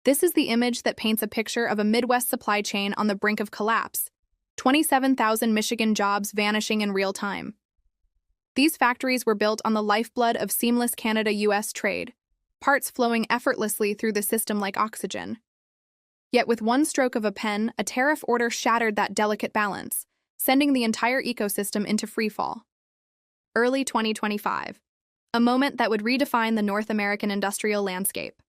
This is the image that paints a picture of a Midwest supply chain on the brink of collapse. 27,000 Michigan jobs vanishing in real time. These factories were built on the lifeblood of seamless Canada-US trade, parts flowing effortlessly through the system like oxygen. Yet with one stroke of a pen, a tariff order shattered that delicate balance, sending the entire ecosystem into freefall. Early 2025, a moment that would redefine the North American industrial landscape.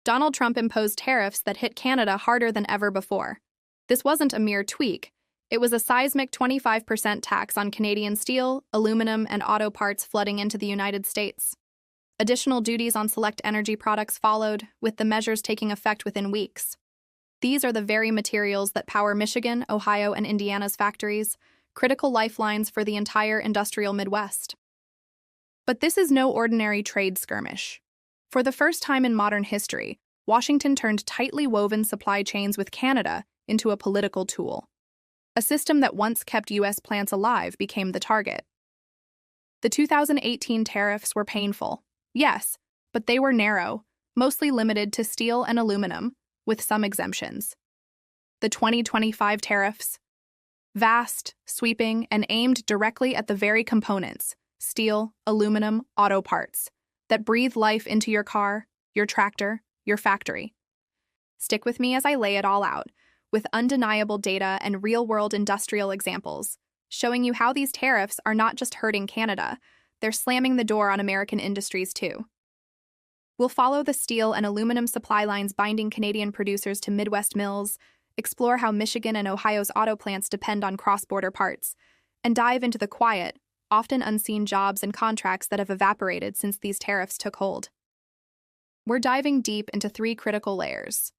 Donald Trump imposed tariffs that hit Canada harder than ever before. This wasn't a mere tweak. It was a seismic 25% tax on Canadian steel, aluminum, and auto parts flooding into the United States. Additional duties on select energy products followed, with the measures taking effect within weeks. These are the very materials that power Michigan, Ohio, and Indiana's factories, critical lifelines for the entire industrial Midwest. But this is no ordinary trade skirmish. For the first time in modern history, Washington turned tightly woven supply chains with Canada into a political tool. A system that once kept U.S. plants alive became the target. The 2018 tariffs were painful, yes, but they were narrow, mostly limited to steel and aluminum, with some exemptions. The 2025 tariffs, vast, sweeping, and aimed directly at the very components, steel, aluminum, auto parts, that breathe life into your car, your tractor, your factory. Stick with me as I lay it all out, with undeniable data and real-world industrial examples, showing you how these tariffs are not just hurting Canada, they're slamming the door on American industries too. We'll follow the steel and aluminum supply lines binding Canadian producers to Midwest mills, explore how Michigan and Ohio's auto plants depend on cross-border parts, and dive into the quiet, often unseen jobs and contracts that have evaporated since these tariffs took hold. We're diving deep into three critical layers.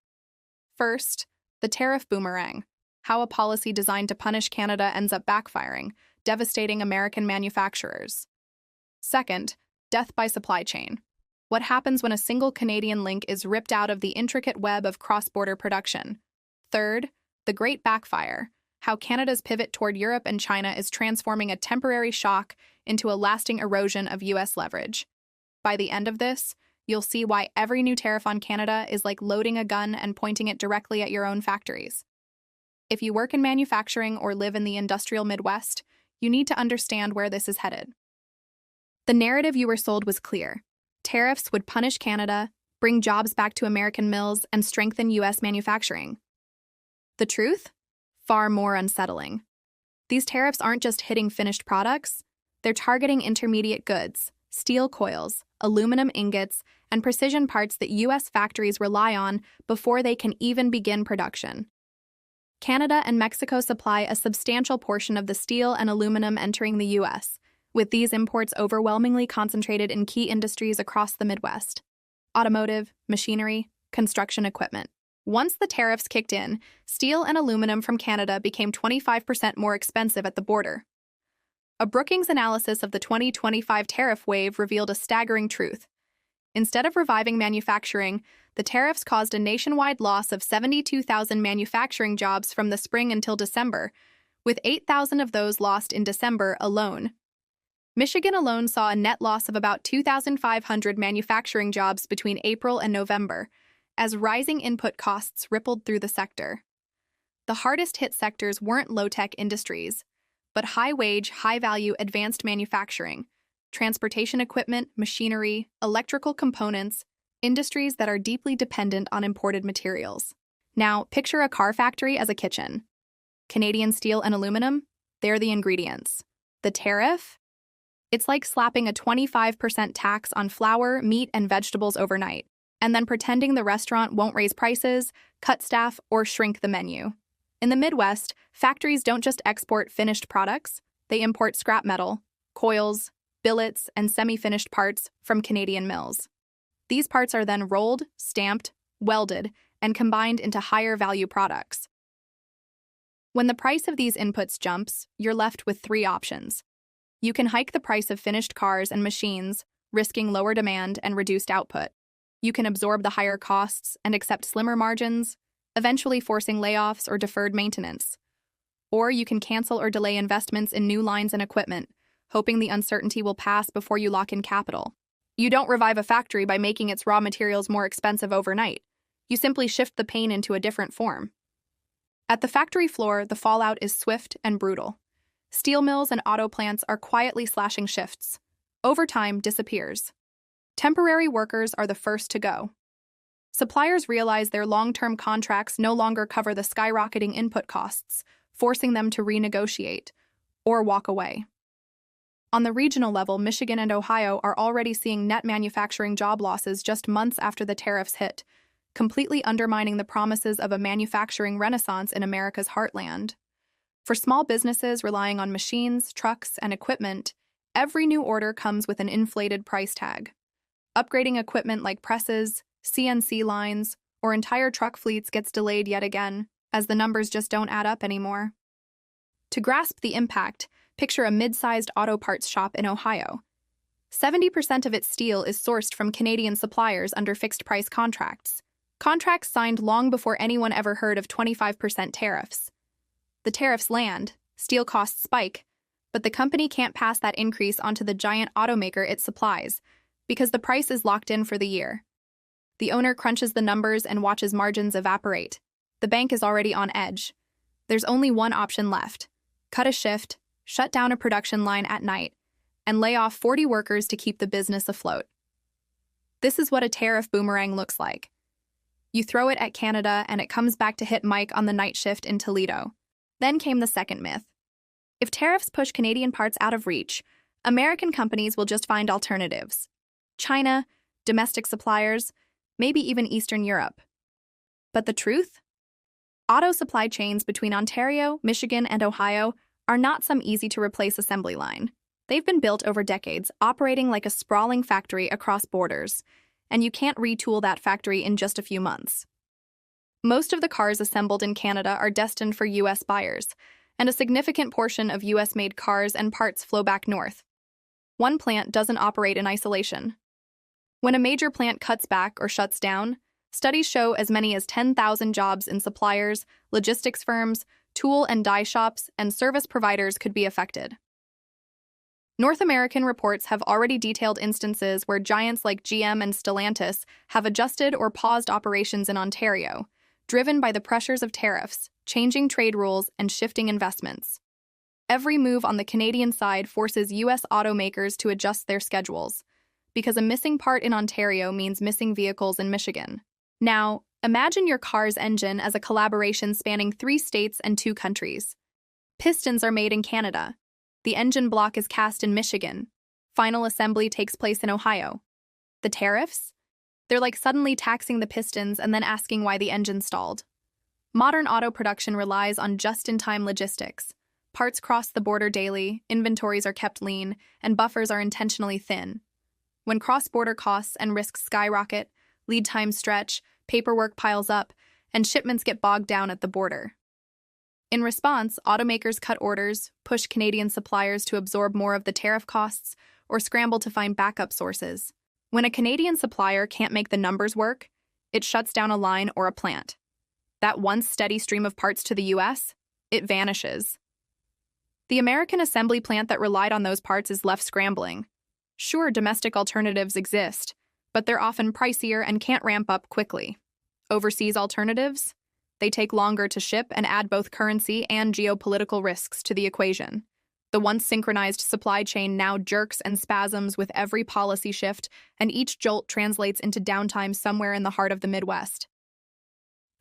First, the tariff boomerang, how a policy designed to punish Canada ends up backfiring, devastating American manufacturers. Second, death by supply chain. What happens when a single Canadian link is ripped out of the intricate web of cross-border production? Third, the great backfire, how Canada's pivot toward Europe and China is transforming a temporary shock into a lasting erosion of U.S. leverage. By the end of this, you'll see why every new tariff on Canada is like loading a gun and pointing it directly at your own factories. If you work in manufacturing or live in the industrial Midwest, you need to understand where this is headed. The narrative you were sold was clear. Tariffs would punish Canada, bring jobs back to American mills, and strengthen U.S. manufacturing. The truth? Far more unsettling. These tariffs aren't just hitting finished products, they're targeting intermediate goods, steel coils, aluminum ingots, and precision parts that U.S. factories rely on before they can even begin production. Canada and Mexico supply a substantial portion of the steel and aluminum entering the U.S., with these imports overwhelmingly concentrated in key industries across the Midwest: automotive, machinery, construction equipment. Once the tariffs kicked in, steel and aluminum from Canada became 25% more expensive at the border. A Brookings analysis of the 2025 tariff wave revealed a staggering truth. Instead of reviving manufacturing, the tariffs caused a nationwide loss of 72,000 manufacturing jobs from the spring until December, with 8,000 of those lost in December alone. Michigan alone saw a net loss of about 2,500 manufacturing jobs between April and November, as rising input costs rippled through the sector. The hardest-hit sectors weren't low-tech industries, but high-wage, high-value advanced manufacturing, transportation equipment, machinery, electrical components, industries that are deeply dependent on imported materials. Now, picture a car factory as a kitchen. Canadian steel and aluminum, they're the ingredients. The tariff? It's like slapping a 25% tax on flour, meat, and vegetables overnight, and then pretending the restaurant won't raise prices, cut staff, or shrink the menu. In the Midwest, factories don't just export finished products, they import scrap metal, coils, billets, and semi-finished parts from Canadian mills. These parts are then rolled, stamped, welded, and combined into higher-value products. When the price of these inputs jumps, you're left with three options. You can hike the price of finished cars and machines, risking lower demand and reduced output. You can absorb the higher costs and accept slimmer margins, eventually forcing layoffs or deferred maintenance. Or you can cancel or delay investments in new lines and equipment, hoping the uncertainty will pass before you lock in capital. You don't revive a factory by making its raw materials more expensive overnight. You simply shift the pain into a different form. At the factory floor, the fallout is swift and brutal. Steel mills and auto plants are quietly slashing shifts. Overtime disappears. Temporary workers are the first to go. Suppliers realize their long-term contracts no longer cover the skyrocketing input costs, forcing them to renegotiate or walk away. On the regional level, Michigan and Ohio are already seeing net manufacturing job losses just months after the tariffs hit, completely undermining the promises of a manufacturing renaissance in America's heartland. For small businesses relying on machines, trucks, and equipment, every new order comes with an inflated price tag. Upgrading equipment like presses, CNC lines, or entire truck fleets gets delayed yet again, as the numbers just don't add up anymore. To grasp the impact, picture a mid-sized auto parts shop in Ohio. 70% of its steel is sourced from Canadian suppliers under fixed-price contracts. Contracts signed long before anyone ever heard of 25% tariffs. The tariffs land, steel costs spike, but the company can't pass that increase onto the giant automaker it supplies, because the price is locked in for the year. The owner crunches the numbers and watches margins evaporate. The bank is already on edge. There's only one option left: cut a shift, shut down a production line at night, and lay off 40 workers to keep the business afloat. This is what a tariff boomerang looks like. You throw it at Canada and it comes back to hit Mike on the night shift in Toledo. Then came the second myth. If tariffs push Canadian parts out of reach, American companies will just find alternatives. China, domestic suppliers, maybe even Eastern Europe. But the truth? Auto supply chains between Ontario, Michigan, and Ohio are not some easy-to-replace assembly line. They've been built over decades, operating like a sprawling factory across borders, and you can't retool that factory in just a few months. Most of the cars assembled in Canada are destined for U.S. buyers, and a significant portion of U.S.-made cars and parts flow back north. One plant doesn't operate in isolation. When a major plant cuts back or shuts down, studies show as many as 10,000 jobs in suppliers, logistics firms, tool and die shops, and service providers could be affected. North American reports have already detailed instances where giants like GM and Stellantis have adjusted or paused operations in Ontario, driven by the pressures of tariffs, changing trade rules, and shifting investments. Every move on the Canadian side forces U.S. automakers to adjust their schedules, because a missing part in Ontario means missing vehicles in Michigan. Now, imagine your car's engine as a collaboration spanning 3 states and 2 countries. Pistons are made in Canada. The engine block is cast in Michigan. Final assembly takes place in Ohio. The tariffs? They're like suddenly taxing the pistons and then asking why the engine stalled. Modern auto production relies on just-in-time logistics. Parts cross the border daily, inventories are kept lean, and buffers are intentionally thin. When cross-border costs and risks skyrocket, lead times stretch, paperwork piles up, and shipments get bogged down at the border. In response, automakers cut orders, push Canadian suppliers to absorb more of the tariff costs, or scramble to find backup sources. When a Canadian supplier can't make the numbers work, it shuts down a line or a plant. That once steady stream of parts to the U.S., it vanishes. The American assembly plant that relied on those parts is left scrambling. Sure, domestic alternatives exist, but they're often pricier and can't ramp up quickly. Overseas alternatives? They take longer to ship and add both currency and geopolitical risks to the equation. The once synchronized supply chain now jerks and spasms with every policy shift, and each jolt translates into downtime somewhere in the heart of the Midwest.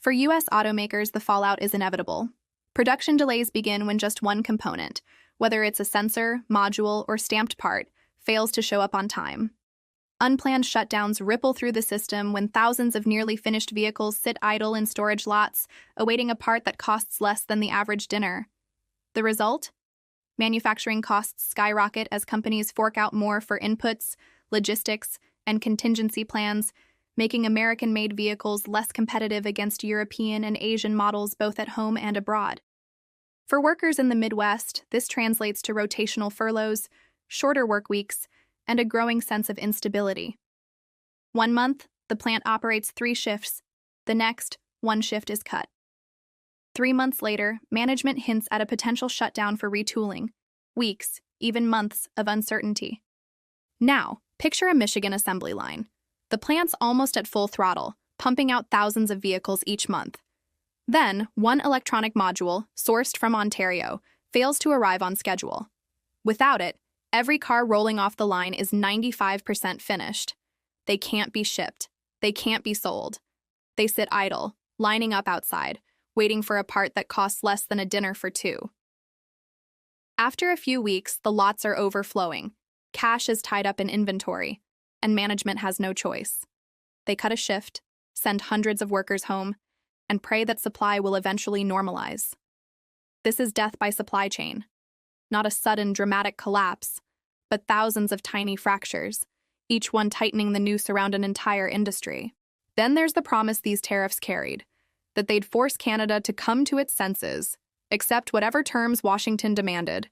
For U.S. automakers, the fallout is inevitable. Production delays begin when just one component, whether it's a sensor, module, or stamped part, fails to show up on time. Unplanned shutdowns ripple through the system when thousands of nearly finished vehicles sit idle in storage lots, awaiting a part that costs less than the average dinner. The result? Manufacturing costs skyrocket as companies fork out more for inputs, logistics, and contingency plans, making American-made vehicles less competitive against European and Asian models both at home and abroad. For workers in the Midwest, this translates to rotational furloughs, shorter work weeks, and a growing sense of instability. 1 month, the plant operates 3 shifts. The next, 1 shift is cut. 3 months later, management hints at a potential shutdown for retooling. Weeks, even months of uncertainty. Now, picture a Michigan assembly line. The plant's almost at full throttle, pumping out thousands of vehicles each month. Then, one electronic module, sourced from Ontario, fails to arrive on schedule. Without it, every car rolling off the line is 95% finished. They can't be shipped. They can't be sold. They sit idle, lining up outside, waiting for a part that costs less than a dinner for two. After a few weeks, the lots are overflowing. Cash is tied up in inventory, and management has no choice. They cut a shift, send hundreds of workers home, and pray that supply will eventually normalize. This is death by supply chain. Not a sudden, dramatic collapse, but thousands of tiny fractures, each one tightening the noose around an entire industry. Then there's the promise these tariffs carried, that they'd force Canada to come to its senses, accept whatever terms Washington demanded,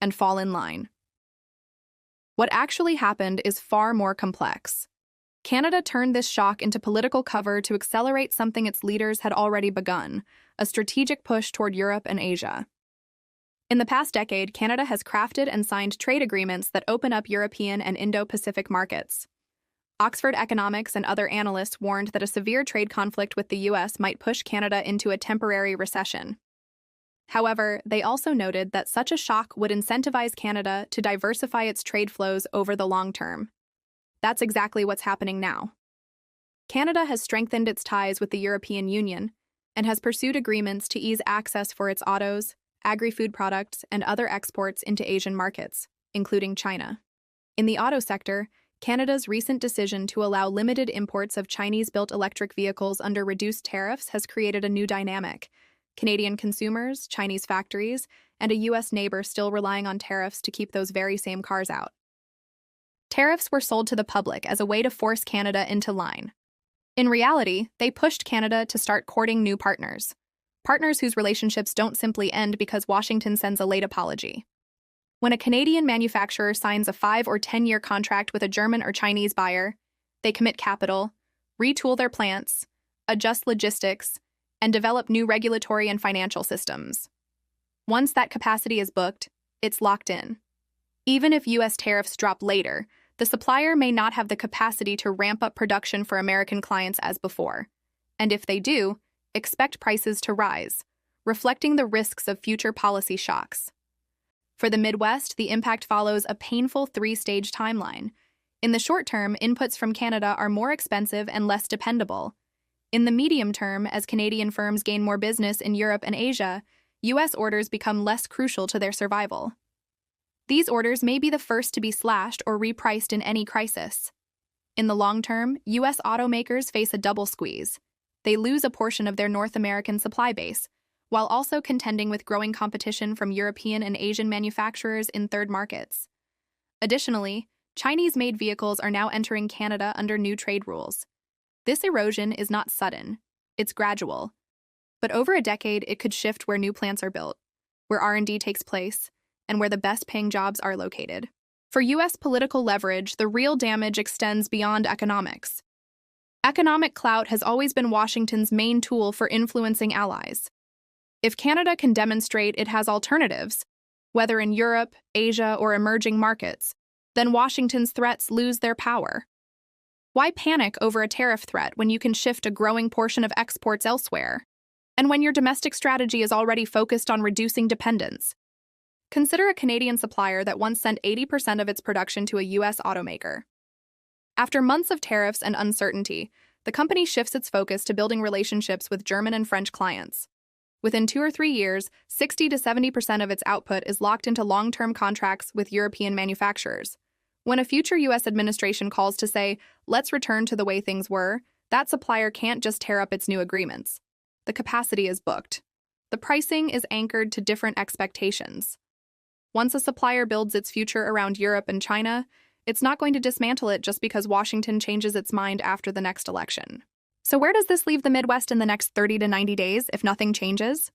and fall in line. What actually happened is far more complex. Canada turned this shock into political cover to accelerate something its leaders had already begun, a strategic push toward Europe and Asia. In the past decade, Canada has crafted and signed trade agreements that open up European and Indo-Pacific markets. Oxford economics and other analysts warned that a severe trade conflict with the U.S. might push Canada into a temporary recession. However, they also noted that such a shock would incentivize Canada to diversify its trade flows over the long term. That's exactly what's happening now. Canada has strengthened its ties with the European Union and has pursued agreements to ease access for its autos, agri-food products, and other exports into Asian markets, including China. In the auto sector, Canada's recent decision to allow limited imports of Chinese-built electric vehicles under reduced tariffs has created a new dynamic. Canadian consumers, Chinese factories, and a U.S. neighbor still relying on tariffs to keep those very same cars out. Tariffs were sold to the public as a way to force Canada into line. In reality, they pushed Canada to start courting new partners whose relationships don't simply end because Washington sends a late apology. When a Canadian manufacturer signs a 5- or 10-year contract with a German or Chinese buyer, they commit capital, retool their plants, adjust logistics, and develop new regulatory and financial systems. Once that capacity is booked, it's locked in. Even if U.S. tariffs drop later, the supplier may not have the capacity to ramp up production for American clients as before. And if they do, expect prices to rise, reflecting the risks of future policy shocks. For the Midwest, the impact follows a painful 3-stage timeline. In the short term, inputs from Canada are more expensive and less dependable. In the medium term, as Canadian firms gain more business in Europe and Asia, U.S. orders become less crucial to their survival. These orders may be the first to be slashed or repriced in any crisis. In the long term, U.S. automakers face a double squeeze. They lose a portion of their North American supply base, while also contending with growing competition from European and Asian manufacturers in third markets. Additionally, Chinese-made vehicles are now entering Canada under new trade rules. This erosion is not sudden, it's gradual. But over a decade, it could shift where new plants are built, where R&D takes place, and where the best-paying jobs are located. For U.S. political leverage, the real damage extends beyond economics. Economic clout has always been Washington's main tool for influencing allies. If Canada can demonstrate it has alternatives, whether in Europe, Asia, or emerging markets, then Washington's threats lose their power. Why panic over a tariff threat when you can shift a growing portion of exports elsewhere, and when your domestic strategy is already focused on reducing dependence? Consider a Canadian supplier that once sent 80% of its production to a U.S. automaker. After months of tariffs and uncertainty, the company shifts its focus to building relationships with German and French clients. Within 2 or 3 years, 60 to 70% of its output is locked into long-term contracts with European manufacturers. When a future U.S. administration calls to say, let's return to the way things were, that supplier can't just tear up its new agreements. The capacity is booked. The pricing is anchored to different expectations. Once a supplier builds its future around Europe and China, it's not going to dismantle it just because Washington changes its mind after the next election. So where does this leave the Midwest in the next 30 to 90 days if nothing changes?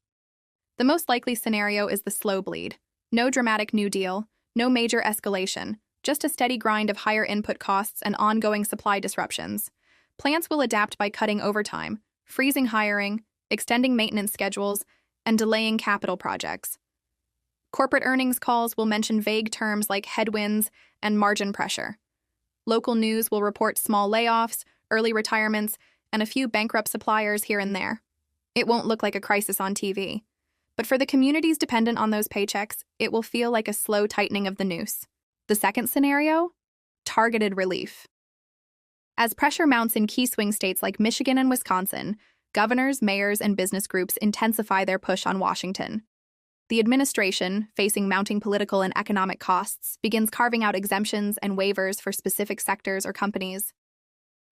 The most likely scenario is the slow bleed. No dramatic New Deal, no major escalation, just a steady grind of higher input costs and ongoing supply disruptions. Plants will adapt by cutting overtime, freezing hiring, extending maintenance schedules, and delaying capital projects. Corporate earnings calls will mention vague terms like headwinds and margin pressure. Local news will report small layoffs, early retirements, and a few bankrupt suppliers here and there. It won't look like a crisis on TV. But for the communities dependent on those paychecks, it will feel like a slow tightening of the noose. The second scenario? Targeted relief. As pressure mounts in key swing states like Michigan and Wisconsin, governors, mayors, and business groups intensify their push on Washington. The administration, facing mounting political and economic costs, begins carving out exemptions and waivers for specific sectors or companies.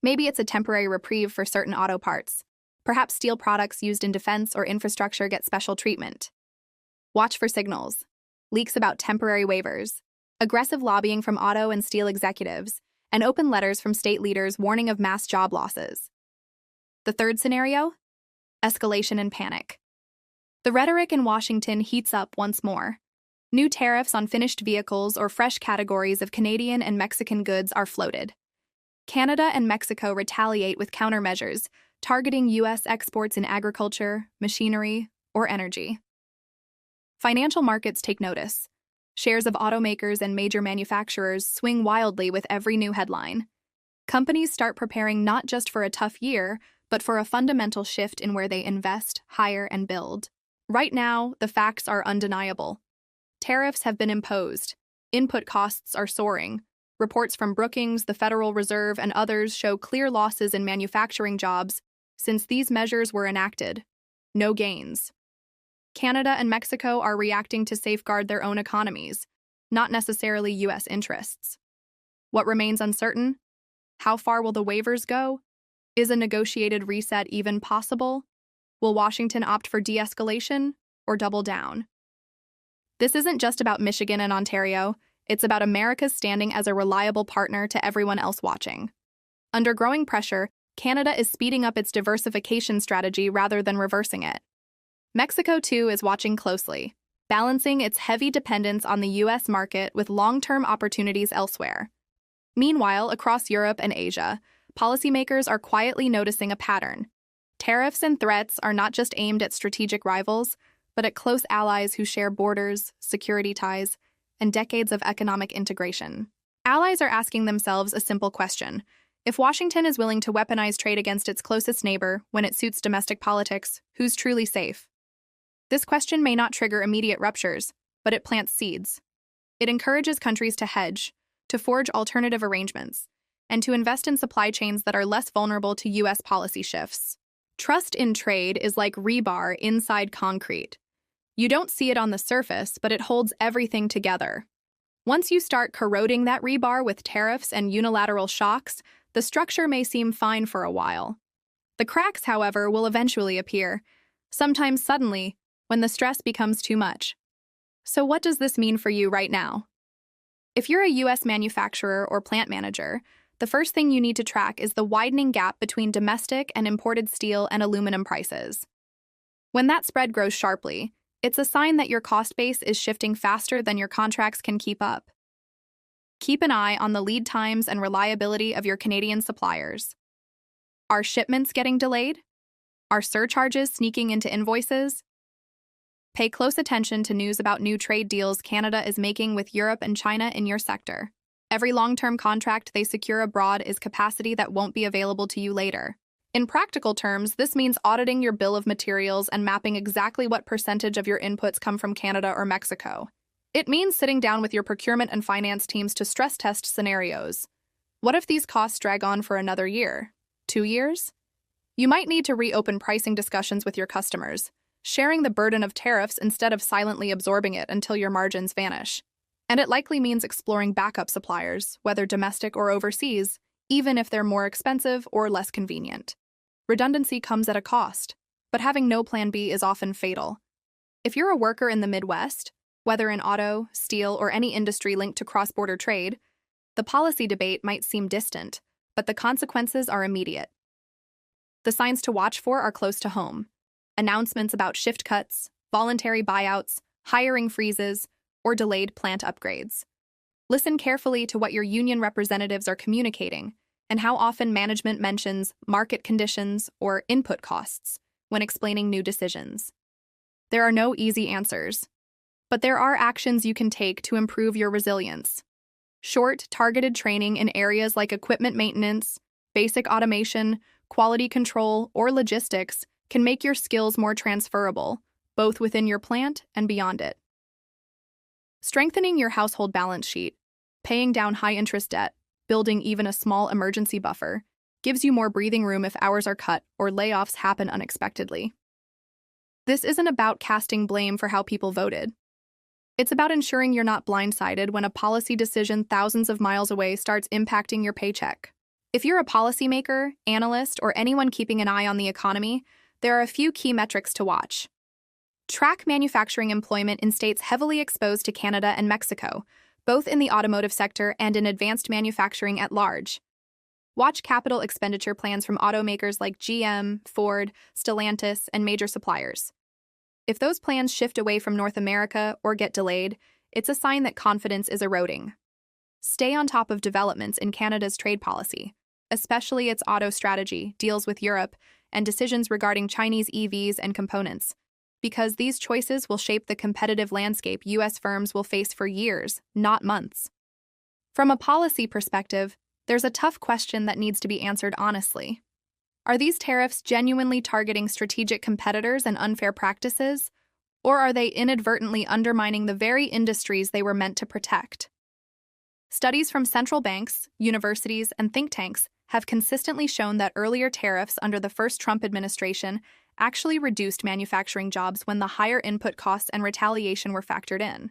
Maybe it's a temporary reprieve for certain auto parts. Perhaps steel products used in defense or infrastructure get special treatment. Watch for signals, leaks about temporary waivers, aggressive lobbying from auto and steel executives, and open letters from state leaders warning of mass job losses. The third scenario? Escalation and panic. The rhetoric in Washington heats up once more. New tariffs on finished vehicles or fresh categories of Canadian and Mexican goods are floated. Canada and Mexico retaliate with countermeasures, targeting U.S. exports in agriculture, machinery, or energy. Financial markets take notice. Shares of automakers and major manufacturers swing wildly with every new headline. Companies start preparing not just for a tough year, but for a fundamental shift in where they invest, hire, and build. Right now, the facts are undeniable. Tariffs have been imposed. Input costs are soaring. Reports from Brookings, the Federal Reserve, and others show clear losses in manufacturing jobs since these measures were enacted. No gains. Canada and Mexico are reacting to safeguard their own economies, not necessarily U.S. interests. What remains uncertain? How far will the waivers go? Is a negotiated reset even possible? Will Washington opt for de-escalation or double down? This isn't just about Michigan and Ontario. It's about America's standing as a reliable partner to everyone else watching. Under growing pressure, Canada is speeding up its diversification strategy rather than reversing it. Mexico, too, is watching closely, balancing its heavy dependence on the U.S. market with long-term opportunities elsewhere. Meanwhile, across Europe and Asia, policymakers are quietly noticing a pattern. Tariffs and threats are not just aimed at strategic rivals, but at close allies who share borders, security ties, and decades of economic integration. Allies are asking themselves a simple question. If Washington is willing to weaponize trade against its closest neighbor when it suits domestic politics, who's truly safe? This question may not trigger immediate ruptures, but it plants seeds. It encourages countries to hedge, to forge alternative arrangements, and to invest in supply chains that are less vulnerable to U.S. policy shifts. Trust in trade is like rebar inside concrete. You don't see it on the surface, but it holds everything together. Once you start corroding that rebar with tariffs and unilateral shocks, the structure may seem fine for a while. The cracks, however, will eventually appear, sometimes suddenly, when the stress becomes too much. So what does this mean for you right now? If you're a U.S. manufacturer or plant manager, the first thing you need to track is the widening gap between domestic and imported steel and aluminum prices. When that spread grows sharply, it's a sign that your cost base is shifting faster than your contracts can keep up. Keep an eye on the lead times and reliability of your Canadian suppliers. Are shipments getting delayed? Are surcharges sneaking into invoices? Pay close attention to news about new trade deals Canada is making with Europe and China in your sector. Every long-term contract they secure abroad is capacity that won't be available to you later. In practical terms, this means auditing your bill of materials and mapping exactly what percentage of your inputs come from Canada or Mexico. It means sitting down with your procurement and finance teams to stress test scenarios. What if these costs drag on for another year? 2 years? You might need to reopen pricing discussions with your customers, sharing the burden of tariffs instead of silently absorbing it until your margins vanish. And it likely means exploring backup suppliers, whether domestic or overseas, even if they're more expensive or less convenient. Redundancy comes at a cost, but having no plan B is often fatal. If you're a worker in the Midwest, whether in auto, steel, or any industry linked to cross-border trade, the policy debate might seem distant, but the consequences are immediate. The signs to watch for are close to home. Announcements about shift cuts, voluntary buyouts, hiring freezes, or delayed plant upgrades. Listen carefully to what your union representatives are communicating and how often management mentions market conditions or input costs when explaining new decisions. There are no easy answers, but there are actions you can take to improve your resilience. Short, targeted training in areas like equipment maintenance, basic automation, quality control, or logistics can make your skills more transferable, both within your plant and beyond it. Strengthening your household balance sheet, paying down high-interest debt, building even a small emergency buffer, gives you more breathing room if hours are cut or layoffs happen unexpectedly. This isn't about casting blame for how people voted. It's about ensuring you're not blindsided when a policy decision thousands of miles away starts impacting your paycheck. If you're a policymaker, analyst, or anyone keeping an eye on the economy, there are a few key metrics to watch. Track manufacturing employment in states heavily exposed to Canada and Mexico, both in the automotive sector and in advanced manufacturing at large. Watch capital expenditure plans from automakers like GM, Ford, Stellantis, and major suppliers. If those plans shift away from North America or get delayed, it's a sign that confidence is eroding. Stay on top of developments in Canada's trade policy, especially its auto strategy, deals with Europe, and decisions regarding Chinese EVs and components, because these choices will shape the competitive landscape U.S. firms will face for years, not months. From a policy perspective, there's a tough question that needs to be answered honestly. Are these tariffs genuinely targeting strategic competitors and unfair practices, or are they inadvertently undermining the very industries they were meant to protect? Studies from central banks, universities, and think tanks have consistently shown that earlier tariffs under the first Trump administration actually reduced manufacturing jobs when the higher input costs and retaliation were factored in.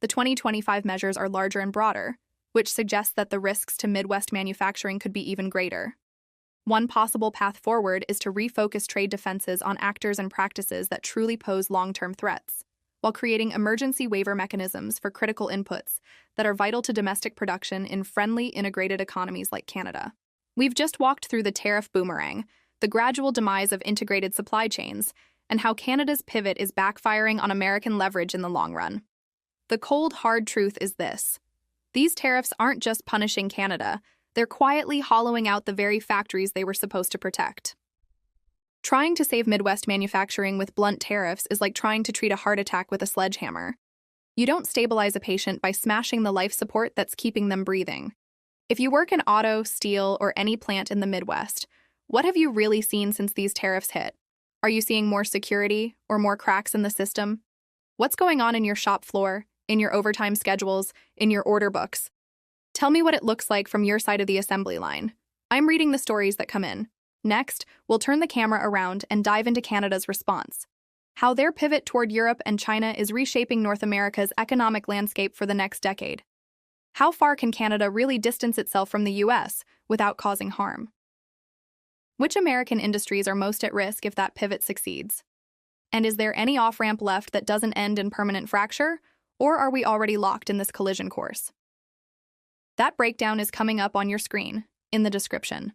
The 2025 measures are larger and broader, which suggests that the risks to Midwest manufacturing could be even greater. One possible path forward is to refocus trade defenses on actors and practices that truly pose long-term threats, while creating emergency waiver mechanisms for critical inputs that are vital to domestic production in friendly, integrated economies like Canada. We've just walked through the tariff boomerang, the gradual demise of integrated supply chains, and how Canada's pivot is backfiring on American leverage in the long run. The cold, hard truth is this: these tariffs aren't just punishing Canada, they're quietly hollowing out the very factories they were supposed to protect. Trying to save Midwest manufacturing with blunt tariffs is like trying to treat a heart attack with a sledgehammer. You don't stabilize a patient by smashing the life support that's keeping them breathing. If you work in auto, steel, or any plant in the Midwest, what have you really seen since these tariffs hit? Are you seeing more security or more cracks in the system? What's going on in your shop floor, in your overtime schedules, in your order books? Tell me what it looks like from your side of the assembly line. I'm reading the stories that come in. Next, we'll turn the camera around and dive into Canada's response. How their pivot toward Europe and China is reshaping North America's economic landscape for the next decade. How far can Canada really distance itself from the US without causing harm? Which American industries are most at risk if that pivot succeeds? And is there any off-ramp left that doesn't end in permanent fracture, or are we already locked in this collision course? That breakdown is coming up on your screen, in the description.